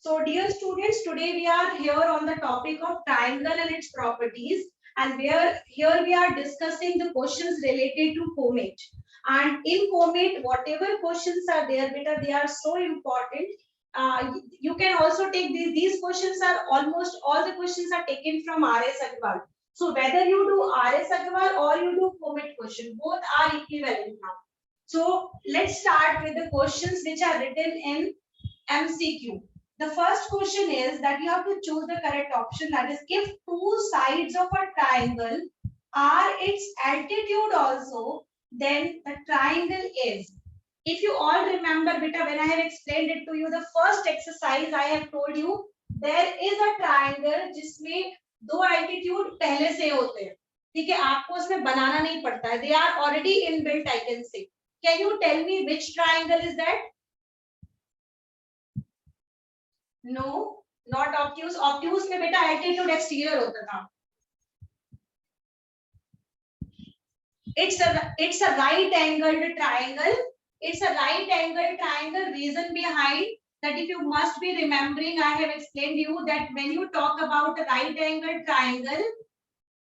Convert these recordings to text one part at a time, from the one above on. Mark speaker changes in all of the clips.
Speaker 1: So dear students, today we are here on the topic of triangle and its properties, and here we are discussing the questions related to COMATE. And in COMATE, whatever questions are there, beta, they are so important. You can also take these questions are almost all the questions are taken from RS Agrawal. So whether you do RS Agrawal or you do COMATE question, both are equivalent now. So let's start with the questions which are written in MCQ. The first question is that you have to choose the correct option. That is, if two sides of a triangle are its altitude also, then the triangle is. If you all remember, beta, when I have explained it to you, the first exercise I have told you, there is a triangle जिसमें दो altitude पहले से होते हैं. ठीक है, आपको उसमें बनाना नहीं पड़ता है. They are already inbuilt, I can say. Can you tell me which triangle is that? No, not obtuse. Obtuse में बेटा altitude exterior होता था. It's a right angled triangle. It's a right angled triangle. Reason behind that, if you must be remembering, I have explained you that when you talk about a right angled triangle,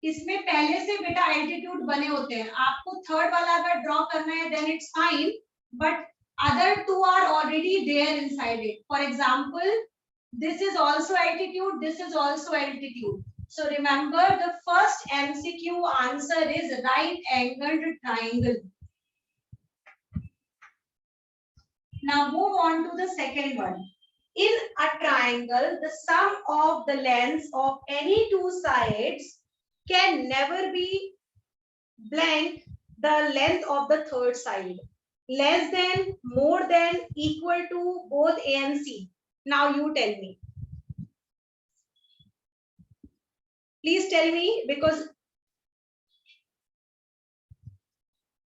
Speaker 1: इसमें पहले से बेटा altitude बने होते हैं. आपको third वाला अगर draw करना है, then it's fine. But other two are already there inside it. For example, this is also altitude, this is also altitude. So remember, the first MCQ answer is right angled triangle. Now move on to the second one. In a triangle, the sum of the lengths of any two sides can never be blank the length of the third side. Less than, more than, equal to, both A and C. Now you tell me. Please tell me, because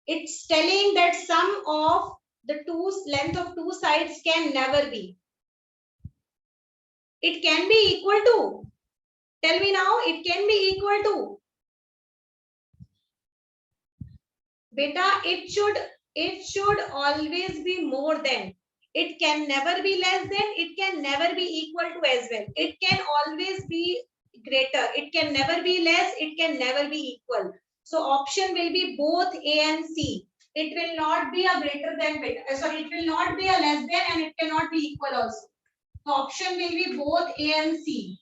Speaker 1: it's telling that sum of the length of two sides can never be. It can be equal to. Tell me now, it can be equal to. Beta, it should always be more than. It can never be less than. It can never be equal to as well. It can always be greater. It can never be less. It can never be equal. So option will be both A and C. It will not be a greater than beta. Sorry, it will not be a less than, and it cannot be equal also. So option will be both A and C.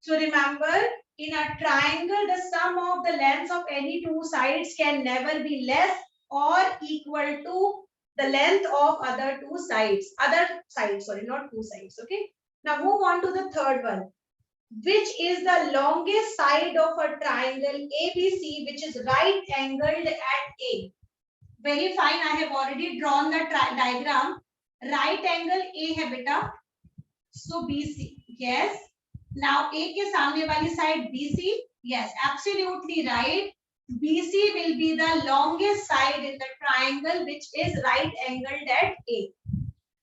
Speaker 1: So remember, in a triangle, the sum of the lengths of any two sides can never be less or equal to the length of other sides, sorry, not two sides. Okay. Now move on to the third one. Which is the longest side of a triangle ABC, which is right angled at A? Very fine. I have already drawn the diagram. Right angle A है बेटा. So BC. Yes. Now A के सामने वाली side BC. Yes, absolutely right. BC will be the longest side in the triangle, which is right angled at A.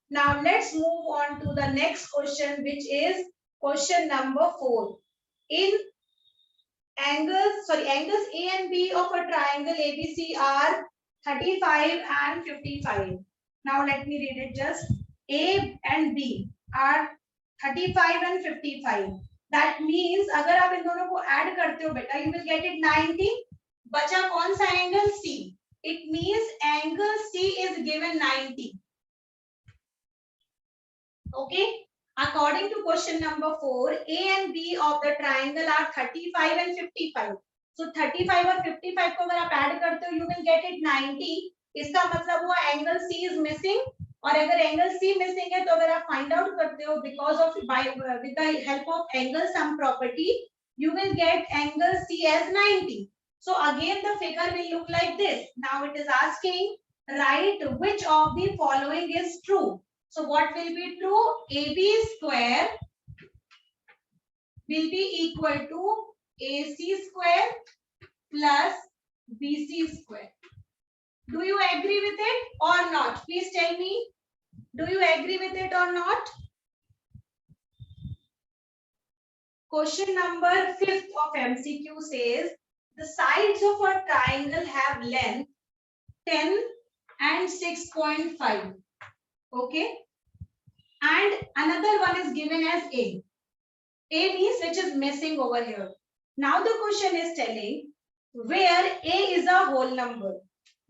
Speaker 1: Now let's move on to the next question, which is question number 4. In angles A and B of a triangle ABC are 35 and 55. Now let me read it just. A and B are 35 and 55. That means अगर आप इन दोनों को add करते हो बेटा, you will get it 90. बचा कौन सा angle? C. It means angle C is given 90. Okay. According to question number 4, A and B of the triangle are 35 and 55. So 35 और 55 को अगर आप add करते हो, you will get it 90. इसका मतलब हुआ angle C is missing. और अगर angle C missing है, तो अगर आप find out करते हो because of with the help of angle sum property, you will get angle C as 90. So again the figure will look like this. Now it is asking, write which of the following is true. So what will be true? AB square will be equal to AC square plus BC square. Do you agree with it or not? Please tell me. Do you agree with it or not? Question number 5th of MCQ says, the sides of a triangle have length 10 and 6.5. Okay. And Another one is given as A. A means which is missing over here. Now the question is telling where A is a whole number.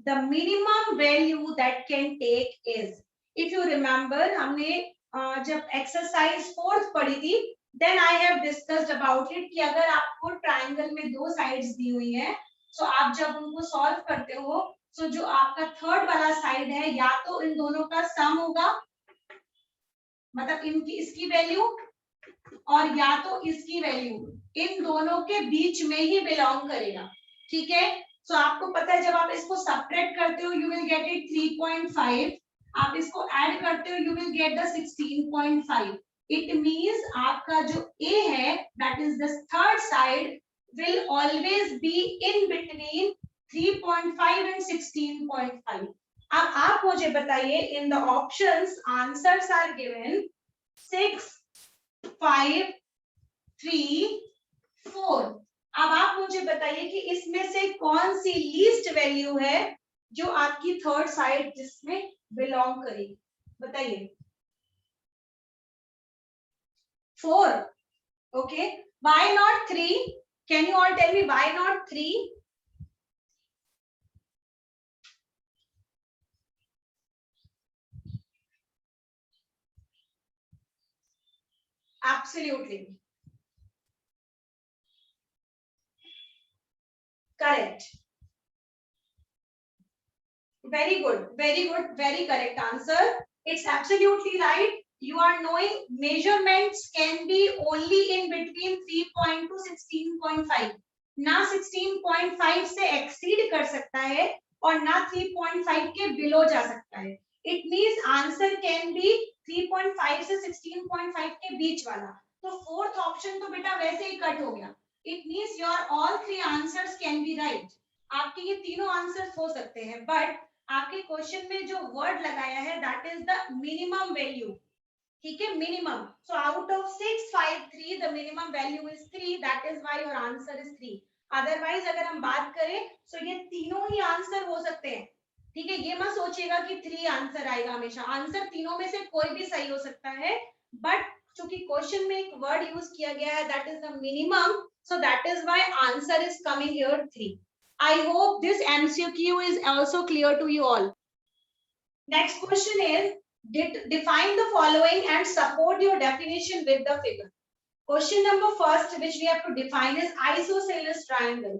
Speaker 1: The minimum value that can take is, if you remember, हमने जब exercise 4th पढ़ी थी, then I have discussed about it कि अगर आपको triangle में दो sides दी हुई हैं, so आप जब उनको solve करते हो, so जो आपका third वाला side है, या तो इन दोनों का sum होगा, मतलब इनकी इसकी वैल्यू और या तो इसकी वैल्यू इन दोनों के बीच में ही बिलोंग करेगा, ठीक है। सो आपको पता है जब आप इसको सब्ट्रैक्ट करते हो यू विल गेट इट 3.5, आप इसको ऐड करते हो you will get the 16.5। It means आपका जो ए है that is the third side will always be in between 3.5 and 16.5। अब आप मुझे बताइए in the options answers are given 6, 5, 3, 4। अब आप मुझे बताइए कि इसमें से कौन सी लीस्ट वैल्यू है जो आपकी थर्ड साइड जिसमें बिलोंग करेगी, बताइए। 4, okay. Why not 3? Can you all tell me why not 3? Absolutely. Correct. Very good. Very good. Very correct answer. It's absolutely right. You are knowing measurements can be only in between 3 to 16.5. ना 16.5 से exceed कर सकता है और ना 3.5 के below जा सकता है. It means answer can be 3.5 से 16.5 के बीच वाला. तो fourth option तो बेटा वैसे ही कट हो गया. It means your all three answers can be right. आपके ये तीनों आंसर्स हो सकते हैं, बट आपके क्वेश्चन में जो वर्ड लगाया है that is the minimum value, ठीक है, minimum. So out of 6, 5, 3 the minimum value is 3, that is why your answer is 3। Otherwise अगर हम बात करें सो ये तीनों ही आंसर हो सकते हैं, ठीक है। ये मत सोचिएगा कि 3 आंसर आएगा हमेशा, आंसर तीनों में से कोई भी सही हो सकता है, बट चूंकि क्वेश्चन में एक वर्ड यूज किया गया है that is the minimum, so that is why answer is coming here 3. I hope this MCQ is also clear to you all. Next question is define the following and support your definition with the figure. Question number first which we have to define is isosceles triangle.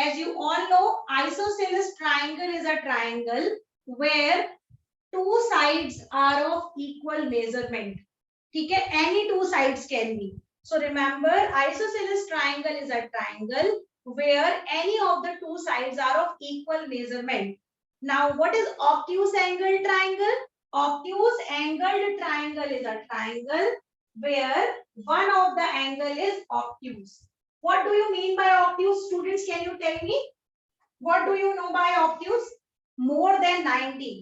Speaker 1: As you all know, isosceles triangle is a triangle where two sides are of equal measurement, ठीक है, any two sides can be. So remember, isosceles triangle is a triangle where any of the two sides are of equal measurement. Now, what is obtuse angled triangle? Obtuse angled triangle is a triangle where one of the angle is obtuse. What do you mean by obtuse, students? Can you tell me? What do you know by obtuse? More than 90.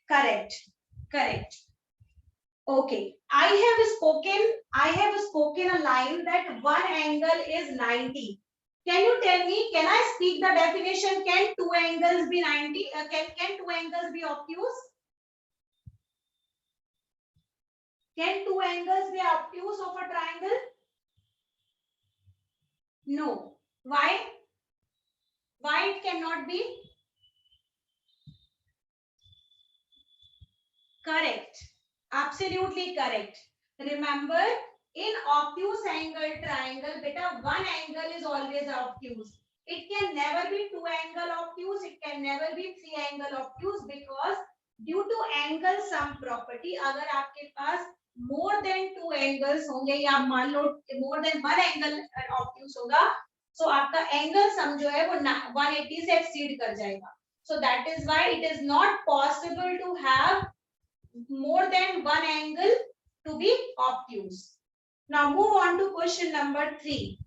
Speaker 1: Correct. Correct. Okay, I have spoken a line that one angle is 90. Can you tell me, can I speak the definition? Can two angles be 90? Can two angles be obtuse? Can two angles be obtuse of a triangle? No. Why? Why it cannot be? Correct. Absolutely correct. Remember, in obtuse angle triangle, beta, one angle is always obtuse. It can never be two angle obtuse. It can never be three angle obtuse because due to angle sum property, अगर आपके पास more than two angles होंगे या मान लो more than one angle obtuse होगा, so आपका angle sum जो है वो 180 से exceed कर जाएगा. So that is why it is not possible to have more than one angle to be obtuse. Now move on to question number 3.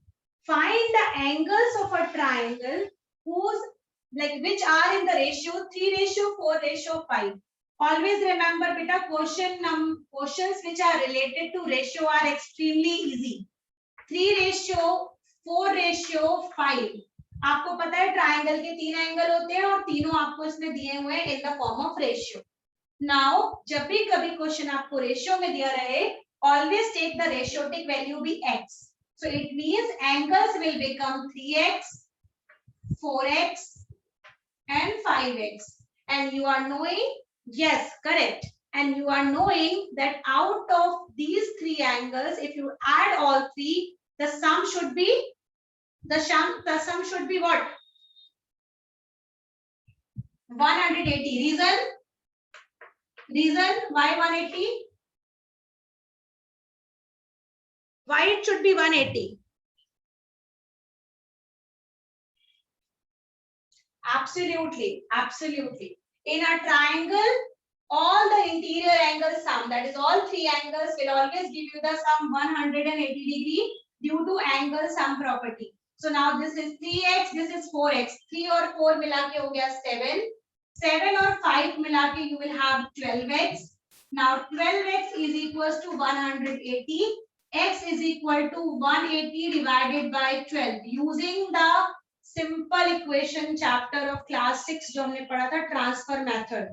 Speaker 1: Find the angles of a triangle whose which are in the ratio 3:4:5. Always remember beta, questions which are related to ratio are extremely easy. 3:4:5. आपको पता है triangle के 3 angle होते हैं और तीनों आपको इसमें दिए हुए हैं in the form of ratio. Now जब भी कभी क्वेश्चन आपको रेशियो में दिया रहे, always take the ratiotic value be x. So it means angles will become 3x, 4x and 5x. And you are knowing, yes, correct. And you are knowing that out of these three angles, if you add all three, the sum should be what? 180. Reason why 180? Why it should be 180? Absolutely. In a triangle, all the interior angles sum, that is all three angles will always give you the sum 180 degree due to angle sum property. So now this is 3x, this is 4x. 3 और 4 मिला के हो गया 7. 7 और 5 मिला के you will have 12x. Now 12x is equals to 180. X is equal to 180 divided by 12 using the simple equation chapter of class 6 जो हमने पढ़ा था, ट्रांसफर मेथड.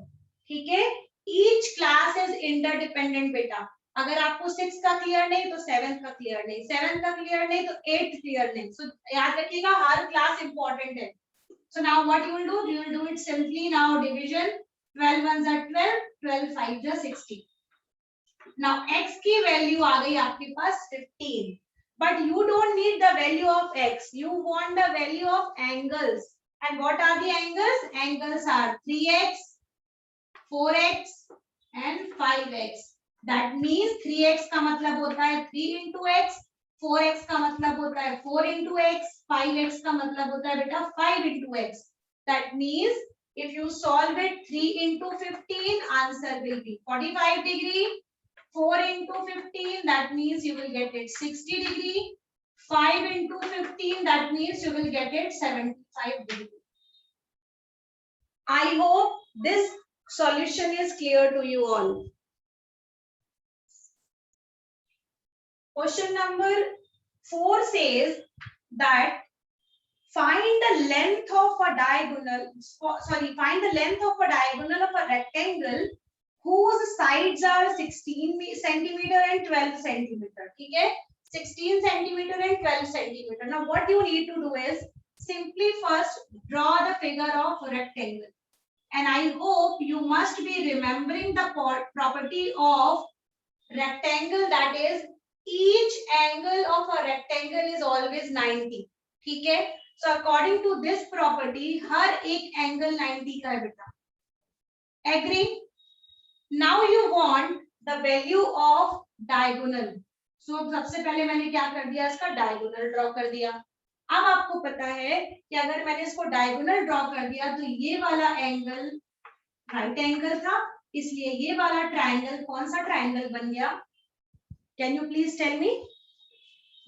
Speaker 1: ठीक है, ईच क्लास इज इंटरडिपेंडेंट बेटा. अगर आपको 6 का क्लियर नहीं तो 7 का क्लियर नहीं, 7 का क्लियर नहीं तो 8 क्लियर नहीं. सो याद रखिएगा हर क्लास इंपॉर्टेंट है. So now what you will do it simply. Now division 12 1 are 12, 12 5 are 60. Now x की वैल्यू आ गई आपके पास 15. But you don't need the value of x. You want the value of angles. And what are the angles? Angles are 3x, 4x and 5x. That means 3x का मतलब होता है 3 into x, 4x का मतलब होता है 4 into x, 5x का मतलब होता है बेटा 5 into x. That means if you solve it 3 into 15, answer will be 45 degree. 4 into 15, that means you will get it 60 degree. 5 into 15, that means you will get it 75 degree. I hope this solution is clear to you all. Question number 4 says that find the length of a diagonal, find the length of a diagonal of a rectangle whose sides are 16 centimeter and 12 centimeter. ठीक है, 16 centimeter and 12 centimeter. Now what you need to do is simply first draw the figure of rectangle. And I hope you must be remembering the property of rectangle, that is each angle of a rectangle is always 90. ठीक है, so according to this property हर एक angle 90 का है बेटा. Agree? Now you want the value of diagonal. So सबसे पहले मैंने क्या कर दिया, इसका डायगोनल ड्रॉ कर दिया. अब आपको पता है कि अगर मैंने इसको डायगोनल ड्रॉ कर दिया तो ये वाला एंगल राइट एंगल था, इसलिए ये वाला ट्रायंगल कौन सा ट्रायंगल बन गया? Can you please tell me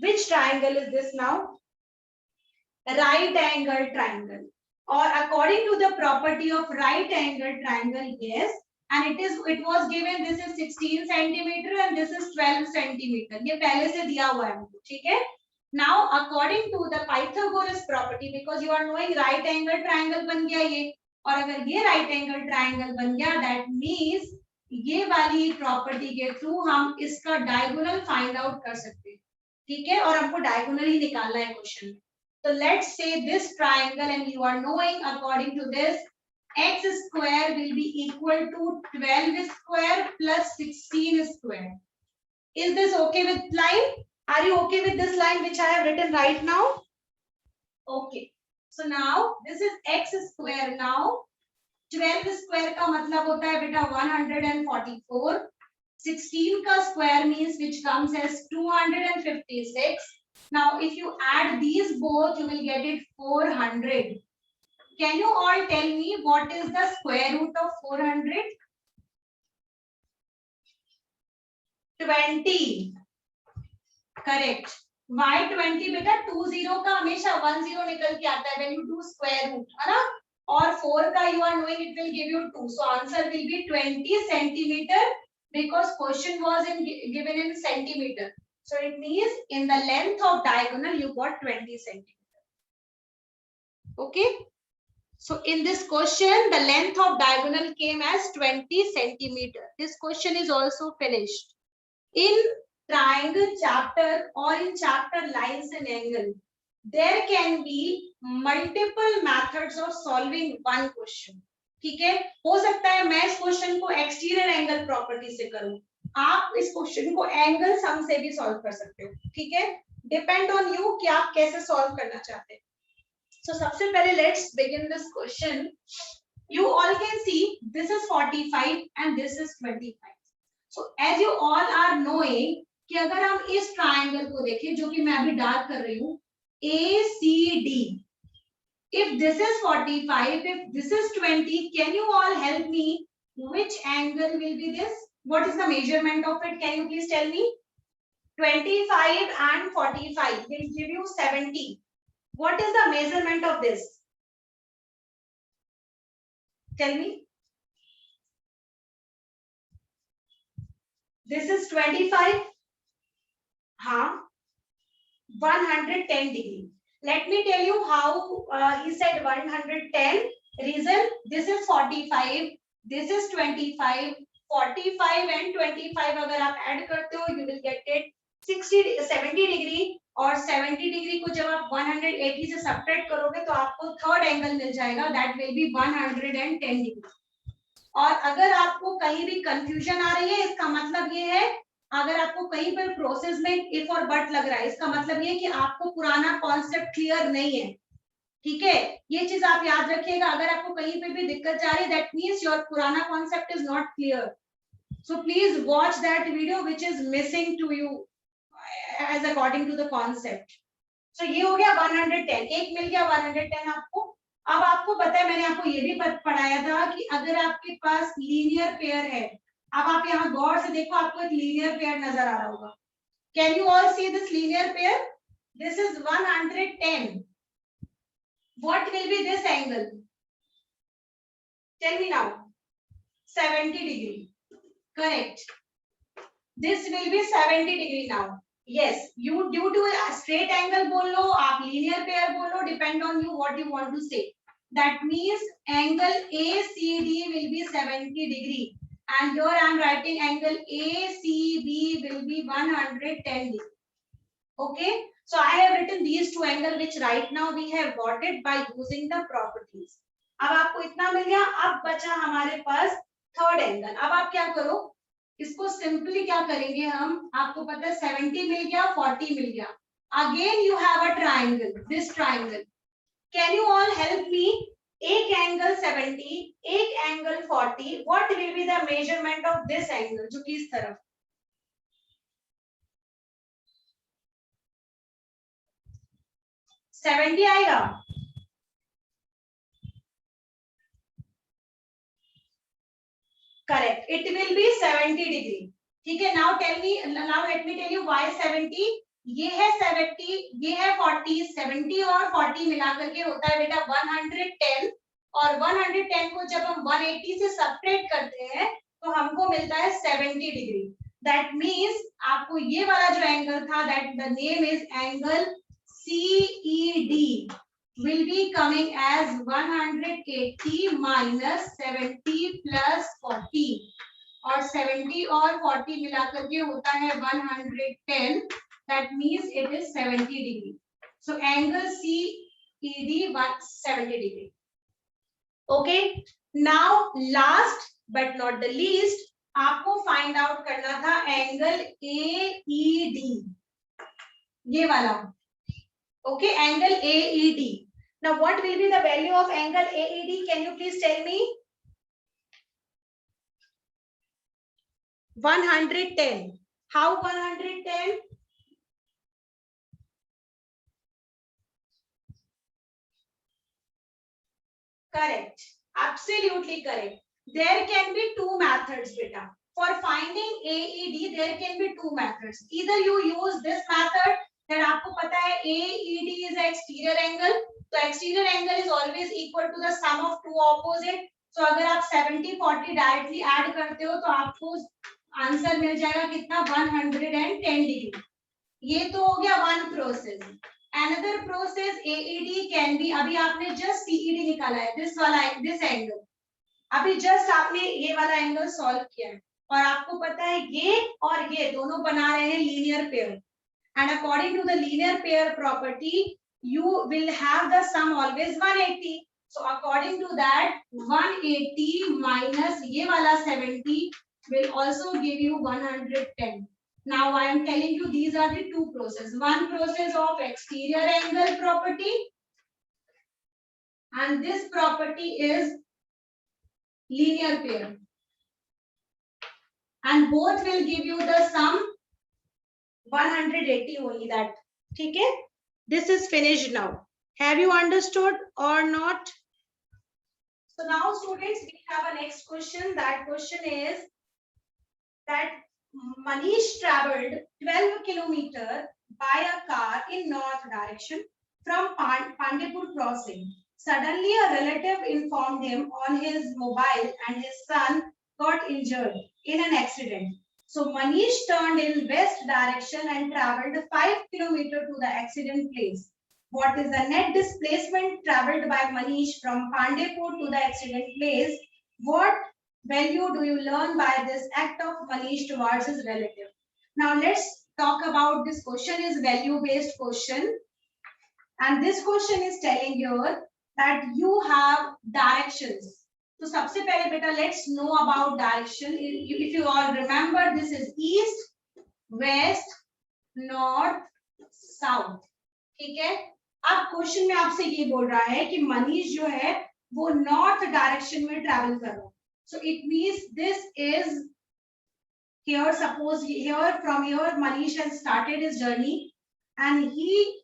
Speaker 1: which triangle is this now? Right angle triangle. Or according to the property of right angle triangle, yes, and it was given this is 16 centimeter and this is 12 centimeter. ये पहले से दिया हुआ है हमको, ठीक है. Now according to the Pythagoras property, because you are knowing right angle triangle बन गया ये, और अगर ये right angle triangle बन गया, that means ये वाली प्रॉपर्टी के थ्रू हम इसका डायगोनल फाइंड आउट कर सकते हैं. ठीक है, और हमको डायगोनल ही निकालना है क्वेश्चन में. So let's say this triangle, and you are knowing according to this x square will be equal to 12 square plus 16 square. Is this okay with line? Are you okay with this line which I have written right now? Okay. So now this is x square. Now 12 square का मतलब होता है बेटा 144. 16 का square means which comes as 256. Now, if you add these both, you will get it 400. Can you all tell me what is the square root of 400? 20. Correct. Why 20 बेटा? 20 का हमेशा 10 निकल के आता है when you do square root, है ना? और 4 का you are knowing it will give you 2. So answer will be 20 centimeter because question was given in centimeter. So it means in the length of diagonal you got 20 centimeter. Okay. So in this question, the length of diagonal came as 20 centimeter. This question is also finished. In triangle chapter or in chapter lines and angle, there can be multiple methods of solving one question. ठीक है, हो सकता है मैं इस question को exterior angle property से करूं, आप इस क्वेश्चन को एंगल सम से भी सॉल्व कर सकते हो. ठीक है, डिपेंड ऑन यू कि आप कैसे सॉल्व करना चाहते हैं. So सबसे पहले let's begin this question. You all can see this is 45 and this is 25. So as you all are knowing कि अगर हम इस ट्राइंगल को देखें जो कि मैं अभी डार्क कर रही हूँ ACD. If this is 45, if this is 20, can you all help me? Which angle will be this? What is the measurement of it? Can you please tell me? 25 and 45 will give you 70. What is the measurement of this? Tell me. This is 25. हाँ, 110 degree. Let me tell you how he said 110. Reason, this is 45, this is 25. 45 and 25 अगर आप add करते हो, you will get it 70 degree. और 70 degree को जब आप 180 से सब्ट्रैक्ट करोगे तो आपको थर्ड एंगल मिल जाएगा, दैट विल बी 110 डिग्री. और अगर आपको कहीं भी कंफ्यूजन आ रही है, इसका मतलब ये है, अगर आपको कहीं पर प्रोसेस में इफ और बट लग रहा है, इसका मतलब ये है कि आपको पुराना कॉन्सेप्ट क्लियर नहीं है. ठीक है, ये चीज आप याद रखिएगा. अगर आपको कहीं पे भी दिक्कत जा रही है, दैट मींस योर पुराना concept is not clear. So please watch that video which is missing to you as according to the concept. So ये हो गया 110, एक मिल गया 110 आपको. अब आपको पता है, मैंने आपको ये भी पढ़ाया था कि अगर आपके पास लीनियर पेयर है, अब आप यहाँ गौर से देखो, आपको एक लीनियर पेयर नजर आ रहा होगा. Can you all see this linear pair? This is 110. What will be this angle? Tell me now. 70 degree. Correct. This will be 70 degree now. Yes, you due to a straight angle बोल लो, आप linear pair बोल लो, depend on you what you want to say. That means angle ACD will be 70 degree, and here I am writing angle ACB will be 110 degree. Okay, so I have written these two angles which right now we have got it by using the properties. अब आपको इतना मिल गया. अब बचा हमारे पास third angle. अब आप क्या करो, इसको सिंपली क्या करेंगे हम, आपको पता है 70 मिल गया, 40 मिल गया. Again you have a triangle, this triangle. Can you all help me? एक एंगल 70, एक angle 40. What will be the measurement of this angle, जो कि इस तरफ 70 आएगा. Correct. It will be 70 degree. ठीक है. Now let me tell you why 70. ये है 70, ये है 40. 70 और 40 मिला करके होता है बेटा 110. और 110 को जब हम 180 से सब्ट्रैक्ट करते हैं तो हमको मिलता है 70 डिग्री. That means आपको ये वाला जो एंगल था, that the name is angle CED. will be coming as 180 minus 70 plus 40. और 70 और 40 मिलाकर के होता है 110. That means it is 70 degree. So angle CED 70 degree. Okay. Now last but not the least, आपको find out करना था angle AED. ये वाला. Okay, angle AED. Now what will be the value of angle AED? Can you please tell me? 110. How 110? Correct. Absolutely correct. There can be two methods, beta. For finding AED, there can be two methods. Either you use this method, then आपको पता है AED is an exterior angle. So exterior angle is always equal to the sum of two opposite. So अगर आप 70 40 directly add करते हो तो आपको answer मिल जाएगा कितना 110 डिग्री. ये तो हो गया one process. Another process AED can be, अभी आपने just CED निकाला है, this वाला, this angle, अभी जस्ट आपने ये वाला एंगल सॉल्व किया है और आपको पता है ये और ये दोनों बना रहे हैं linear pair, and according to the linear pair property you will have the sum always 180. So according to that 180 minus ये वाला 70 will also give you 110. Now I am telling you these are the two processes. One process of exterior angle property and this property is linear pair, and both will give you the sum 180 only. That ठीक है? This is finished now. Have you understood or not? So now students, we have a next question. That question is that Manish traveled 12 kilometer by a car in north direction from Pandepur crossing. Suddenly a relative informed him on his mobile and his son got injured in an accident. So Manish turned in west direction and traveled 5 kilometers to the accident place. What is the net displacement traveled by Manish from Pandepur to the accident place? What value do you learn by this act of Manish towards his relative? Now let's talk about this question. Is value based question, and this question is telling here that you have directions. तो सबसे पहले बेटा let's know about direction. If you all remember, this is east, west, north, south. ठीक है? अब question में आपसे ये बोल रहा है कि मनीष जो है वो नॉर्थ डायरेक्शन में ट्रैवल कर रहा है. So it means this is here. Suppose here, from here Manish has started his journey and he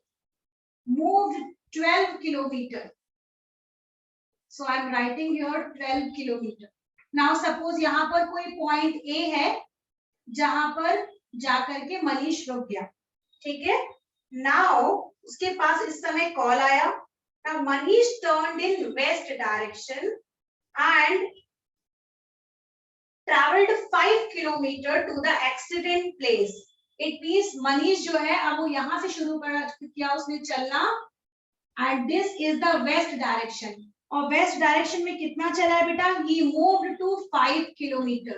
Speaker 1: moved 12 kilometers. So I am writing here 12 kilometer. Now suppose यहाँ पर कोई point A है जहां पर जाकर के मनीष रुक गया. ठीक है? Now उसके पास इस समय कॉल आया. Now Manish turned in west direction and traveled 5 kilometer to the accident place. It means Manish जो है अब वो यहाँ से शुरू किया उसने चलना, and this is the west direction. और वेस्ट डायरेक्शन में कितना चला है बेटा? He moved to 5 kilometer.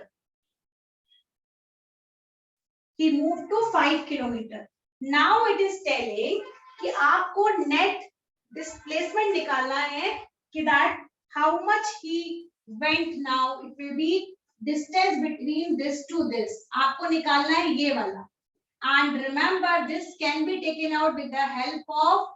Speaker 1: He moved to 5 kilometer. Now it is telling कि आपको net displacement निकालना है कि that how much he went. Now it will be distance between this to this. आपको निकालना है ये वाला. And remember, this can be taken out with the help of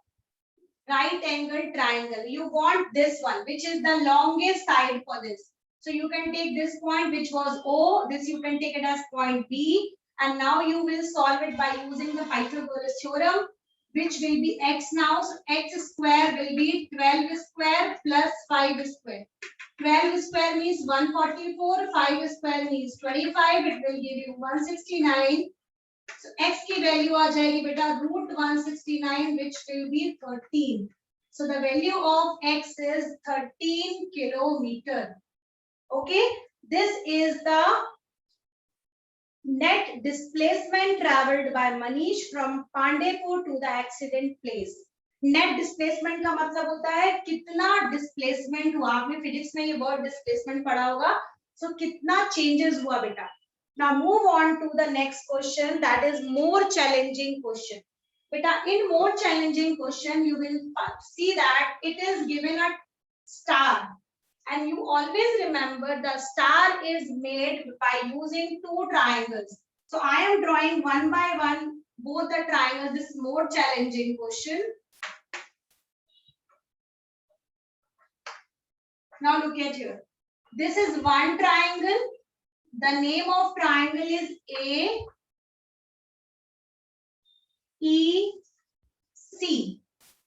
Speaker 1: right angle triangle. You want this one, which is the longest side for this. So you can take this point, which was O. This you can take it as point B. And now you will solve it by using the Pythagoras theorem, which will be x now. So x square will be 12 square plus 5 square. 12 square means 144. 5 square means 25. It will give you 169. So x की value आ जाएगी बेटा root 169, which will be 13. So the value of x is 13 kilometer. Okay, this is the net displacement traveled by Manish from Pandepur to the accident place. Net displacement का मतलब होता है कितना displacement हुआ. आपने फिजिक्स में ये word displacement पढ़ा होगा. So कितना changes हुआ बेटा. Now move on to the next question, that is more challenging question. Beta, in more challenging question, you will see that it is given a star, and you always remember the star is made by using two triangles. So I am drawing one by one both the triangles. This is more challenging question. Now look at here. This is one triangle. The name of triangle is A, E, C.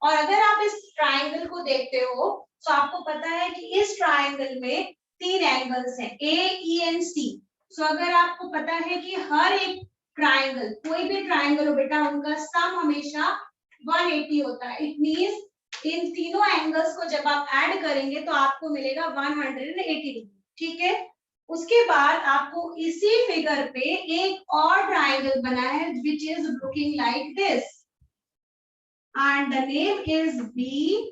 Speaker 1: और अगर आप इस triangle को देखते हो तो आपको पता है कि इस ट्राइंगल में तीन एंगल्स हैं, A, E and C. सो अगर आपको पता है कि हर एक ट्राइंगल, कोई भी ट्राइंगल हो बेटा, उनका सम हमेशा 180 होता है. इट मींस इन तीनों एंगल्स को जब आप ऐड करेंगे तो आपको मिलेगा 180. ठीक है? उसके बाद आपको इसी फिगर पे एक और ट्राइंगल बना है, which is looking like this. and the name is B,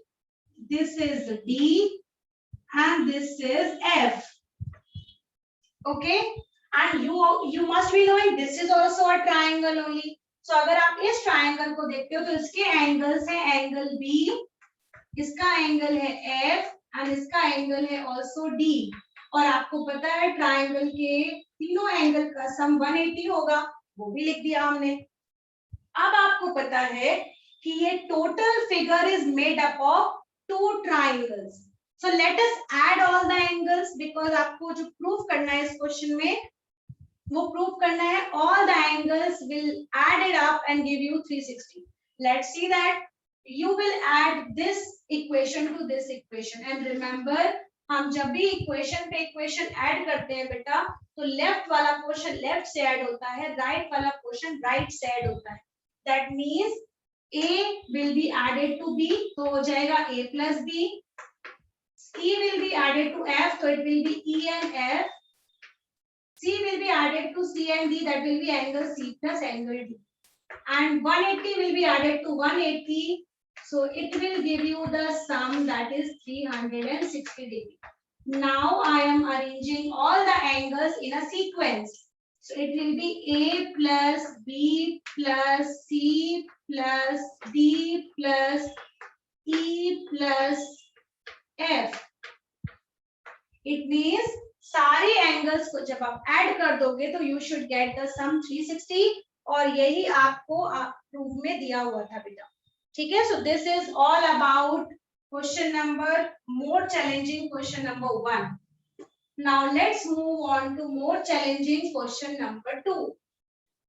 Speaker 1: this is D, and this is F. Okay, and you must be knowing this is also a triangle only. So अगर आप इस triangle को देखते हो तो इसके angles है angle B, इसका angle है F and इसका angle है also D. और आपको पता है triangle के तीनों angle का sum 180 होगा, वो भी लिख दिया हमने. अब आपको पता है कि ये total figure is made up of two triangles. So let us add all the angles because आपको जो proof करना है इस question में वो proof करना है all the angles will add it up and give you 360. Let's see that you will add this equation to this equation and remember हम जब भी equation पे equation add करते हैं बेटा तो left वाला portion left से add होता है right वाला portion right से add होता है. That means A will be added to B तो हो जाएगा A plus B. E will be added to F, so it will be E and F. C will be added to C and D, that will be angle C plus angle D. And 180 will be added to 180, so it will give you the sum that is 360 degree. Now I am arranging all the angles in a sequence. So it will be A plus B plus C plus D plus E plus F. It means सारे angles को जब आप add कर दोगे तो you should get the सम 360 और यही आपको प्रूफ में दिया हुआ था बेटा. ठीक है, so this is all about question number more challenging question number 1. Now let's move on to more challenging question number 2.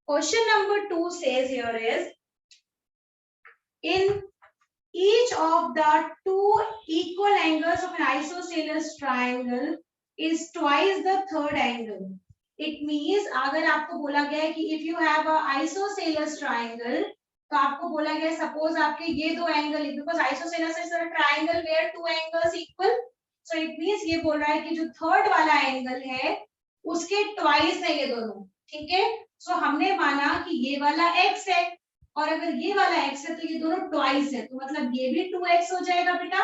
Speaker 1: Question number 2 says here is in each of the two equal angles of an isosceles triangle is twice the third angle. It means अगर आपको बोला गया है कि if you have a isosceles triangle तो आपको बोला गया है suppose आपके ये दो angle because isosceles is a triangle where two angles equal, so it means ये बोल रहा है कि जो थर्ड वाला एंगल है उसके ट्वाइस है ये दोनों. ठीक है, सो हमने माना कि ये वाला x है और अगर ये वाला x है तो ये दोनों ट्वाइस है तो मतलब ये भी 2x हो जाएगा बेटा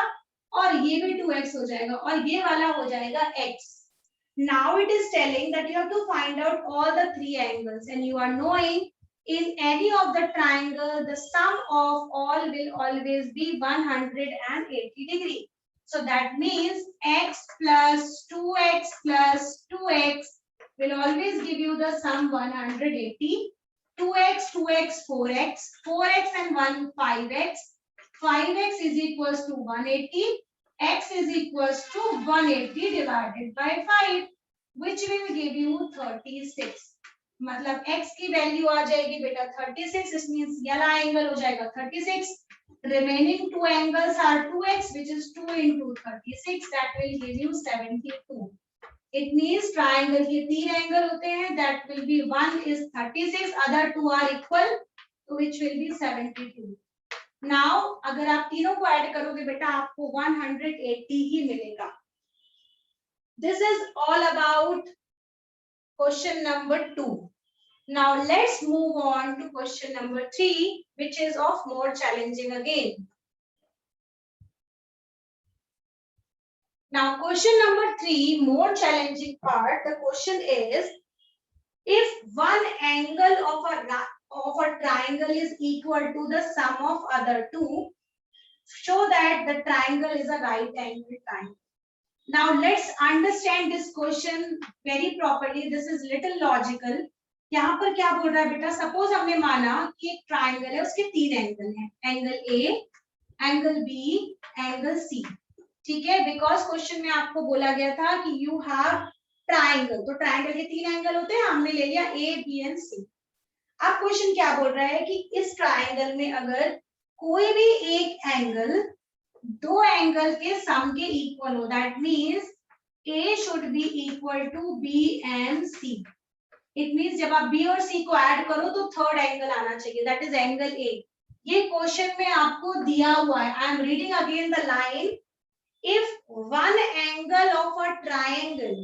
Speaker 1: और ये भी 2x हो जाएगा और ये वाला हो जाएगा x. Now it is telling that you have to find out all the three angles and you are knowing in any of the triangle the sum of all will always be 180 degree. So that means x plus 2x plus 2x will always give you the sum 180. 2x, 2x, 4x, 4x and 1, 5x. 5x is equals to 180. X is equals to 180 divided by 5, which will give you 36. मतलब x की value आ जाएगी बेटा 36. This means ये वाला angle हो जाएगा 36. Remaining two angles are 2x, which is 2 into 36. That will give you 72. It means triangle के तीन एंगल होते हैं that will be one is 36, other two are equal, which will be 72. Now अगर आप तीनों को ऐड करोगे बेटा आपको 180 ही मिलेगा. This is all about question number 2. Now let's move on to question number 3, which is of more challenging again. Now question number 3, more challenging part. The question is, if one angle of a triangle is equal to the sum of other two, show that the triangle is a right angle triangle. Now let's understand this question very properly. This is little logical. यहाँ पर क्या बोल रहा है बेटा, suppose हमने माना कि एक ट्राइंगल है उसके तीन एंगल हैं, angle A, angle B, angle C. ठीक है, बिकॉज क्वेश्चन में आपको बोला गया था कि यू हैव ट्राइंगल, तो ट्राइंगल के तीन एंगल होते हैं, हमने ले लिया ए, बी एंड सी. अब क्वेश्चन क्या बोल रहा है कि इस ट्राइंगल में अगर कोई भी एक एंगल दो एंगल के सम के इक्वल हो, that means A should be equal to B and C. It means जब आप बी और सी को ऐड करो तो थर्ड एंगल आना चाहिए, दैट इज एंगल ए. ये क्वेश्चन में आपको दिया हुआ है. I am reading again the line. If one angle of a triangle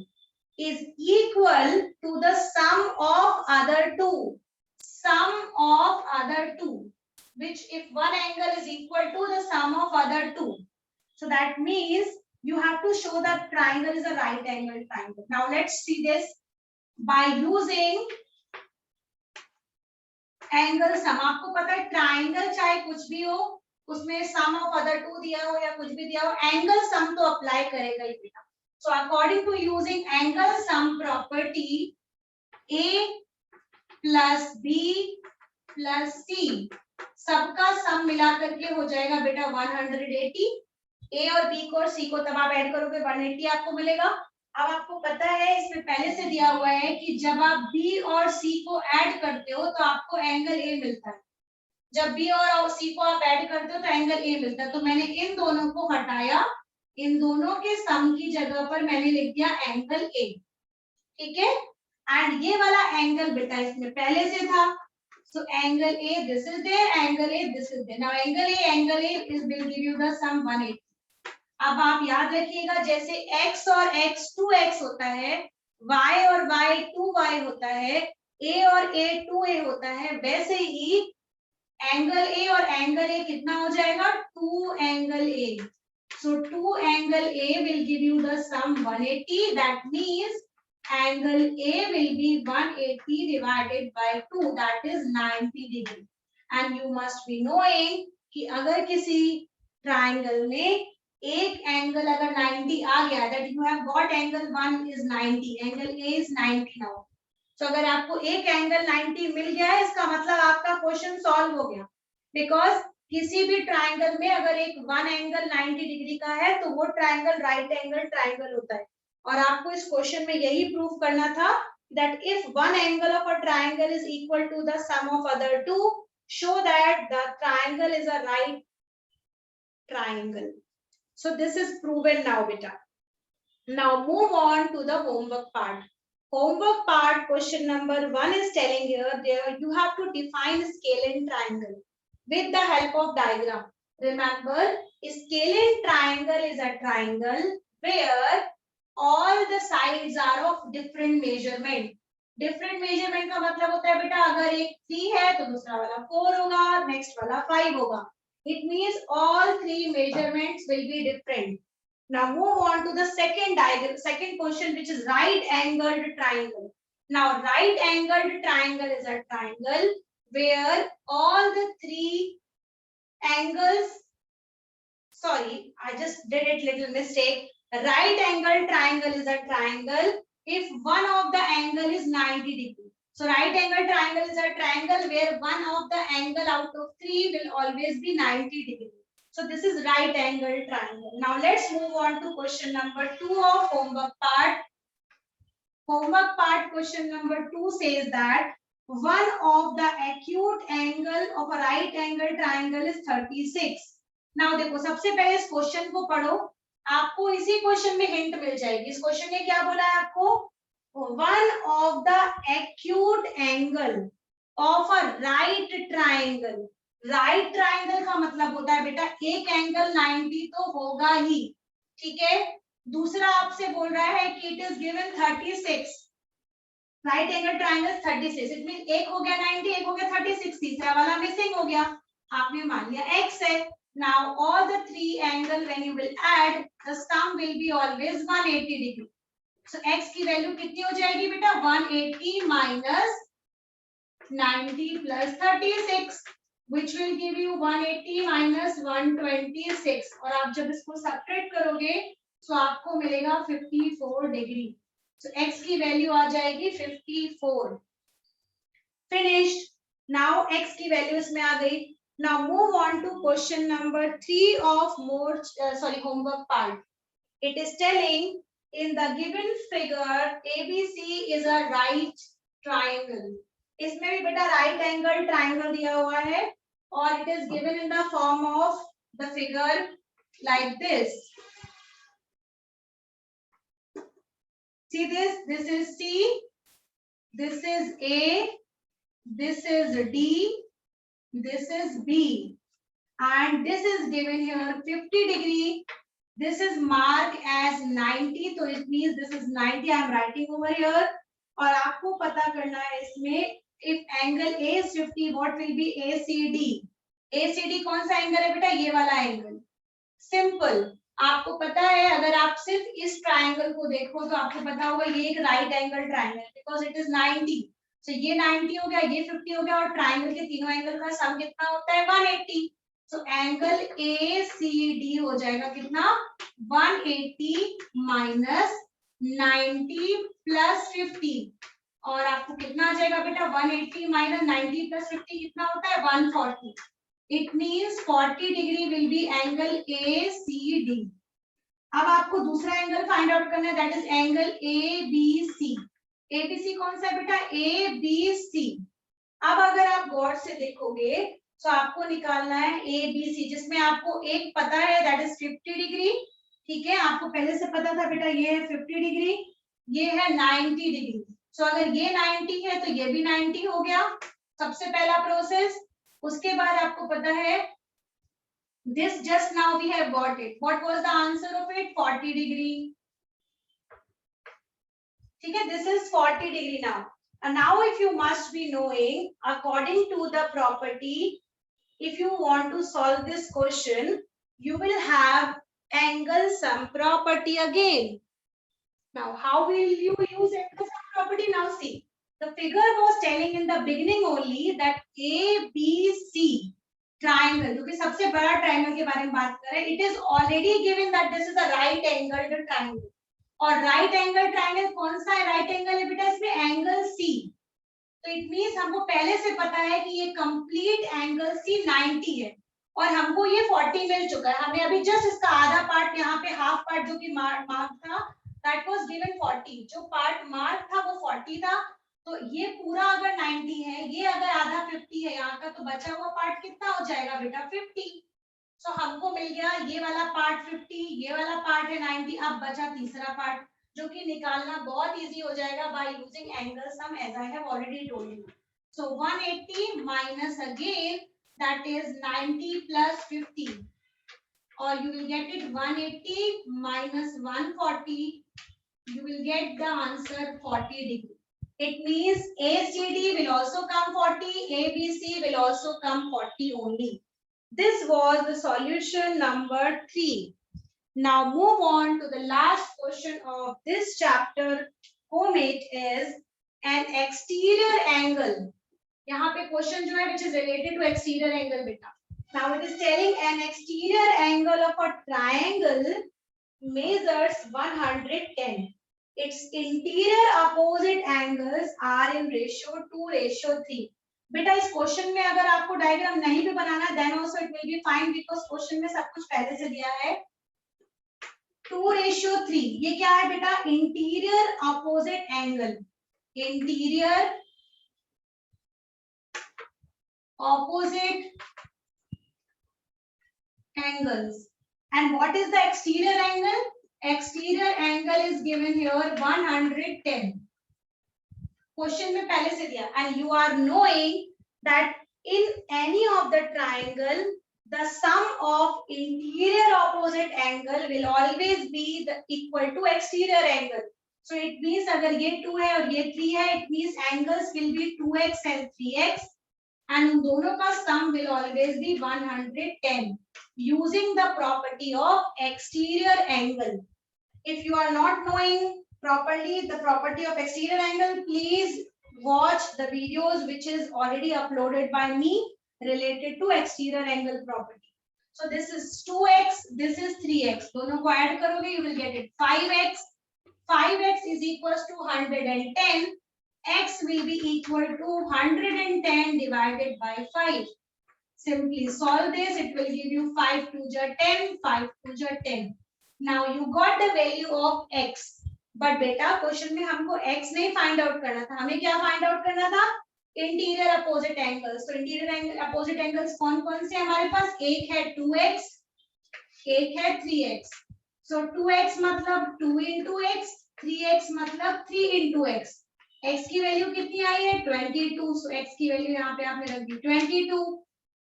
Speaker 1: is equal to the sum of other two, which if one angle is equal to the sum of other two. So that means you have to show that triangle is a right angle triangle. Now let's see this by using angle sum. आपको पता है triangle चाहे कुछ भी हो उसमें सम of other to दिया हो या कुछ भी दिया हो, एंगल सम तो अप्लाई करेगा ही बेटा. So according to using angle sum property, A plus B plus C सबका सम मिला करके हो जाएगा बेटा 180. ए और बी को और सी को तब आप ऐड करोगे 180 आपको मिलेगा. अब आपको पता है इसमें पहले से दिया हुआ है कि जब आप बी और सी को ऐड करते हो तो आपको एंगल ए मिलता है. जब बी और सी को आप ऐड करते हो तो एंगल ए मिलता है. तो मैंने इन दोनों को हटाया, इन दोनों के सम की जगह पर मैंने लिख दिया एंगल ए. ठीक है. एंड ये वाला एंगल बेटा इसमें पहले से था. So angle A, this is there, angle A, this is there. Now angle A is will give you the sum 180. अब आप याद रखिएगा जैसे x और x 2x होता है, y और y 2y होता है, a और a 2a होता है, वैसे ही एंगल a और एंगल a कितना हो जाएगा 2 angle a. So 2 angle A will give you the sum 180. That means angle A will be 180 divided by 2, that is 90 degree. And you must be knowing कि अगर किसी triangle में एक angle अगर 90 आ गया, that you have got angle 1 is 90, angle A is 90 now. So अगर आपको एक एंगल 90 मिल गया है इसका मतलब आपका क्वेश्चन सॉल्व हो गया. बिकॉज किसी भी ट्राइंगल में अगर एक वन एंगल 90 डिग्री का है तो वो ट्राइंगल राइट एंगल ट्राइंगल होता है. और आपको इस क्वेश्चन में यही प्रूव करना था that if one angle of a triangle is equal to the sum of other two, show that the triangle is a right triangle. So this is proven now beta. Now move on to the homework part. Homework part question number 1 is telling here there you have to define scalene triangle with the help of diagram. Remember, scalene triangle is a triangle where all the sides are of different measurement. Different measurement का मतलब होता है बेटा अगर एक 3 है तो दूसरा वाला 4 होगा, नेक्स्ट वाला 5 होगा. It means all three measurements will be different. Now move on to the second question, which is right angled triangle. Now right angled triangle is a triangle where all the three angles, sorry, I just did it little mistake. Right angled triangle is a triangle if one of the angle is 90 degree. So right angle triangle is a triangle where one of the angle out of three will always be 90 degree. So this is right angle triangle. Now let's move on to question number 2 of homework part. Homework part question number 2 says that one of the acute angle of a right angle triangle is 36. Now देखो सबसे पहले इस question को पढ़ो, आपको इसी question में hint मिल जाएगी. इस क्वेश्चन ने क्या बोला है आपको, one of the acute angle of a right triangle. Right triangle का मतलब होता है बेटा एक एंगल 90 तो होगा ही. ठीक है. दूसरा आपसे बोल रहा है कि it is given 36. Right angle triangle 36. It mean एक हो गया 90, एक हो गया 36, तीसरा वाला मिसिंग हो गया, आपने मान लिया x है. Now all the three angle when you will add, the sum will be always 180 degree. So x की वैल्यू कितनी हो जाएगी बेटा 180 minus 90 plus 36, which will give you 180 minus 126. और आप जब इसको सब्ट्रैक्ट करोगे तो आपको मिलेगा 54 डिग्री. So x की वैल्यू आ जाएगी 54. Finished. Now x की वैल्यू इसमें आ गई. Now move on to question number 3 of homework part. It is telling in the given figure ABC is a right triangle. इसमें भी बेटा right angle triangle दिया हुआ है और it is given in the form of the figure like this. See this, this is C, this is A, this is D, this is B, and this is given here 50 degree. This is marked as 90, so it means this is 90. I am writing over here. और आपको पता करना है इसमें if angle A is 50, what will be ACD? ACD कौन सा angle है बेटा? ये वाला एंगल। सिंपल। आपको पता है अगर आप सिर्फ इस ट्राइंगल को देखो तो आपको पता होगा ये एक right angle triangle because it is 90। तो ये 90 हो गया, ये 50 हो गया और ट्राइंगल के तीनों एंगल का सम कितना होता है? 180। तो एंगल ACD हो जाएगा कितना? 180 माइनस 90 प्लस 50। और आपको कितना आ जाएगा बेटा? 180 माइनस 90 प्लस 50 कितना होता है? 140। It means 40 degree will be angle ACD. अब आपको दूसरा एंगल फाइंड आउट करना है, that is angle ABC। ABC कौन सा है बेटा? ABC। अब अगर आप गौर से देखोगे तो आपको निकालना है ABC, जिसमें आपको एक पता है दैट इज 50 डिग्री। ठीक है, आपको पहले से पता था बेटा ये है 50 डिग्री, ये है 90 डिग्री। सो अगर ये 90 है तो ये भी 90 हो गया, सबसे पहला प्रोसेस। उसके बाद आपको पता है this just now we have got it. What was the answer of it? 40 degree. ठीक है, this is 40 degree now. And now if you must be knowing according to the property, if you want to solve this question, you will have angle sum property again. Now how will you use angle sum property? Now see, the figure was telling in the beginning only that ABC triangle, जो कि सबसे बड़ा triangle के बारे में बात कर रहे हैं, it is already given that this is a right angle triangle. और राइट एंगल ट्राइंगल कौन सा है? राइट एंगल है बेटा इसमें एंगल सी। तो इट मींस हमको पहले से पता है कि ये कंप्लीट एंगल सी 90 है और हमको ये 40 मिल चुका है। हमें अभी जस्ट इसका आधा पार्ट, यहाँ पे हाफ पार्ट जो कि मार्क था दैट वाज गिवन 40, जो पार्ट मार्क था वो 40 था। तो ये पूरा अगर 90 है, ये अगर आधा 50 है यहाँ का, तो बचा हुआ पार्ट कितना हो जाएगा बेटा? 50। सो हमको मिल गया ये वाला पार्ट 50, ये वाला पार्ट है 90। अब बचा तीसरा पार्ट जो कि निकालना बहुत इजी हो जाएगा by using angle sum as I have already told you. So 180 minus again that is 90 plus 50 और you will get it 180 minus 140, you will get the answer 40 degree. It means ACD will also come 40, ABC will also come 40 only. This was the solution number 3. Now move on to the last question of this chapter, whom it is an exterior angle. यहाँ पे question जो है which is related to exterior angle बेटा. Now it is telling an exterior angle of a triangle measures 110. Its interior opposite angles are in ratio 2:3. बेटा इस question में अगर आपको डायग्राम नहीं भी बनाना then also it will be fine because question में सब कुछ पहले से दिया है। 2:3 ये क्या है बेटा? Interior opposite angle. Interior opposite angles. And what is the exterior angle? Exterior angle is given here 110. Question में पहले से दिया and you are knowing that in any of the triangle the sum of interior opposite angle will always be the equal to exterior angle. So it means अगर ये 2 है और ये 3 है, it means angles will be 2x and 3x. And उन दोनों का sum will always be 110 using the property of exterior angle. If you are not knowing properly the property of exterior angle, please watch the videos which is already uploaded by me related to exterior angle property. So this is 2x, this is 3x. दोनों को add करोगे you will get it 5x. 5x is equals to 110. X will be equal to 110 divided by 5. Simply solve this. It will give you 5 2 जा 10, 5 2 जा 10. Now you got the value of x. But बेटा question में हमको x नहीं find out करना था, हमें क्या फाइंड आउट करना था? Interior opposite angles. तो इंटीरियर अपोजिट एंगल्स कौन कौन से हमारे पास? एक है 2x, एक है 3x. So 2x मतलब 2 into x, 3x मतलब 3 into x. x की वैल्यू कितनी आई है? 22. So x की वैल्यू यहाँ पे आपने रख दी 22.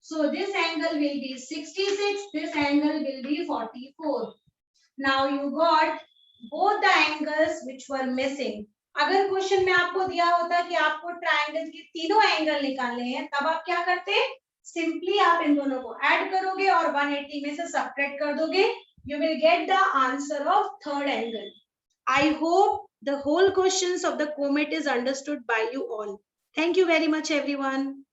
Speaker 1: So this angle will be 66. This angle will be 44. Now you got both the angles which were missing. अगर क्वेश्चन में आपको दिया होता कि आपको ट्रायंगल के तीनों एंगल निकालने हैं, तब आप क्या करते? सिंपली आप इन दोनों को ऐड करोगे और 180 में से सब्ट्रैक्ट कर दोगे, you will get the answer of third angle. I hope the whole questions of the comet is understood by you all. Thank you very much everyone.